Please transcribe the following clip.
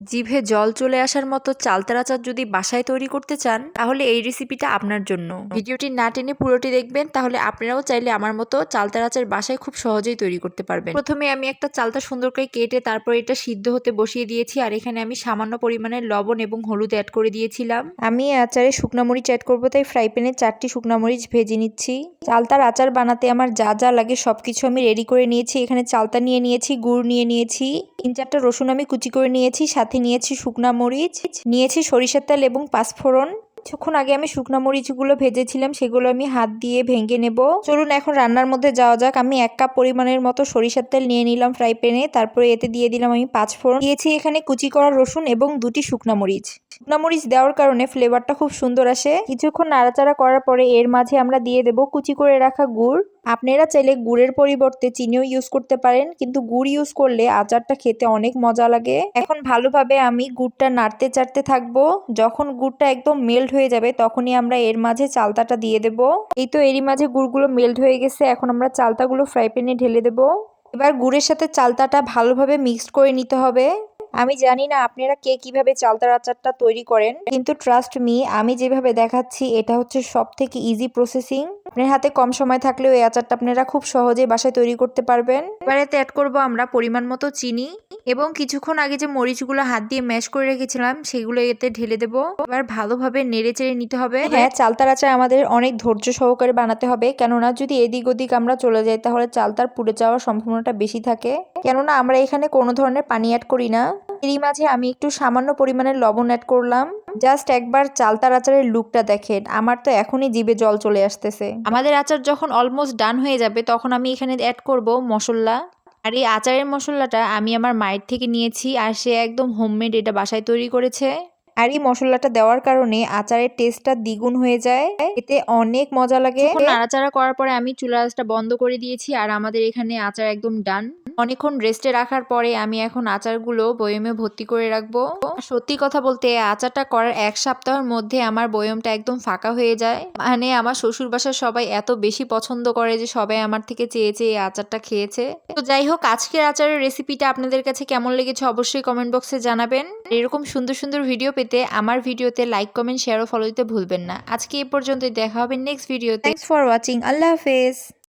জিভে জল চলে আসার মতো চালতার আচার যদি বাসায় তৈরি করতে চান তাহলে এই রেসিপিটা আপনার জন্য। ভিডিওটি না টেনে পুরোটি দেখবেন, তাহলে আপনারাও চাইলে আমার মতো চালতার আচার বাসায় খুব সহজেই তৈরি করতে পারবেন। প্রথমে আমি একটা চালতা সুন্দর করে কেটে তারপর এটা সিদ্ধ হতে বসিয়ে দিয়েছি, আর এখানে আমি সামান্য পরিমাণের লবণ এবং হলুদ অ্যাড করে দিয়েছিলাম। আমি আচারে শুকনা মরিচ অ্যাড করবো, তাই ফ্রাই প্যানে 4টি শুকনা মরিচ ভেজে নিচ্ছি। চালতার আচার বানাতে আমার যা যা লাগে সবকিছু আমি রেডি করে নিয়েছি। এখানে চালতা নিয়ে নিয়েছি, গুড় নিয়ে নিয়েছি, 3-4টা রসুন আমি কুচি করে নিয়েছি, সাথে নিয়েছি শুকনা মরিচ, নিয়েছি সরিষার তেল এবং পাঁচফোড়ন। কিছুক্ষণ আগে আমি শুকনা মরিচগুলো ভেজেছিলাম, সেগুলো আমি হাত দিয়ে ভেঙে নেব। চলুন এখন রান্নার মধ্যে যাওয়া যাক। আমি 1 কাপ পরিমাণের মতো সরিষার তেল নিয়ে নিলাম ফ্রাই প্যানে, তারপরে এতে দিয়ে দিলাম আমি পাঁচফোড়ন, দিয়েছি এখানে কুচি করা রসুন এবং 2টি শুকনা মরিচ। শুকনা মরিচ দেওয়ার কারণে ফ্লেভারটা খুব সুন্দর আসে। কিছুক্ষণ নাড়াচাড়া করার পরে এর মাঝে আমরা দিয়ে দেব কুচি করে রাখা গুড়। আপনারা চাইলে গুড়ের পরিবর্তে চিনিও ইউজ করতে পারেন, কিন্তু গুড় ইউজ করলে আচারটা খেতে অনেক মজা লাগে। এখন ভালোভাবে আমি গুড়টা নাড়তে চাড়তে থাকবো। যখন গুড়টা একদম মেল্ট হয়ে যাবে তখনই আমরা এর মাঝে চালতাটা দিয়ে দেব। এই তো এরই মাঝে গুড়গুলো মেল্ট হয়ে গেছে, এখন আমরা চালতাগুলো ফ্রাই প্যানে ঢেলে দেব। এবার গুড়ের সাথে চালতাটা ভালোভাবে মিক্সড করে নিতে হবে। আমি জানি না আপনারা কে কিভাবে চালতার আচারটা তৈরি করেন, কিন্তু ট্রাস্ট মি, আমি যেভাবে দেখাচ্ছি এটা হচ্ছে সব থেকে ইজি প্রসেসিং। আপনার হাতে কম সময় থাকলেও এই আচারটা আপনারা খুব সহজেই বাসায় তৈরি করতে পারবেন। এবার এতে অ্যাড করবো আমরা পরিমাণ মতো চিনি, এবং কিছুক্ষণ আগে যে মরিচগুলো হাত দিয়ে ম্যাশ করে রেখেছিলাম সেগুলো এতে ঢেলে দেব। এবার ভালোভাবে নেড়ে চেড়ে নিতে হবে। হ্যাঁ, চালতার আচার আমাদের অনেক ধৈর্য সহকারে বানাতে হবে, কেননা যদি এদিক ওদিক আমরা চলে যাই তাহলে চালতার পুড়ে যাওয়ার সম্ভাবনাটা বেশি থাকে, কেননা আমরা এখানে কোনো ধরনের পানি অ্যাড করি না। এরই মাঝে আমি একটু সামান্য পরিমাণের লবণ অ্যাড করলাম। জাস্ট একবার চালতার আচারের লুকটা দেখেন, আমার তো এখনই জিভে জল চলে আসতেছে। আমাদের আচার যখন অলমোস্ট ডান হয়ে যাবে তখন আমি এখানে অ্যাড করব মশলা। আর এই আচারের মশলাটা আমি আমার মায়ের থেকে নিয়েছি, আর সে একদম হোমমেড এটা বাসায় তৈরি করেছে। আর এই মশলাটা দেওয়ার কারণে আচারের টেস্টটা দ্বিগুণ হয়ে যায়, এতে অনেক মজা লাগে। নাড়াচাড়া করার পরে আমি চুলা আঁচটা বন্ধ করে দিয়েছি, আর আমাদের এখানে আচার একদম ডান। অনেকক্ষণ রেস্টে রাখার পরে আমি এখন আচারগুলো বয়মে ভর্তি করে রাখবো। সত্যি কথা বলতে আচারটা করার 1 সপ্তাহের মধ্যে আমার বয়মটা একদম ফাঁকা হয়ে যায়। মানে আমার শ্বশুর বাসার সবাই এত বেশি পছন্দ করে যে সবাই আমার থেকে চেয়ে চেয়ে এই আচারটা খেয়েছে। তো যাই হোক, আজকের আচারের রেসিপিটা আপনাদের কাছে কেমন লেগেছে অবশ্যই কমেন্ট বক্সে জানাবেন। এরকম সুন্দর সুন্দর ভিডিও পেতে আমার ভিডিওতে লাইক, কমেন্ট, শেয়ার ও ফলো দিতে ভুলবেন না। আজকে এই পর্যন্তই, দেখা হবে নেক্সট ভিডিওতে। Thanks for watching. আল্লাহ হাফেজ।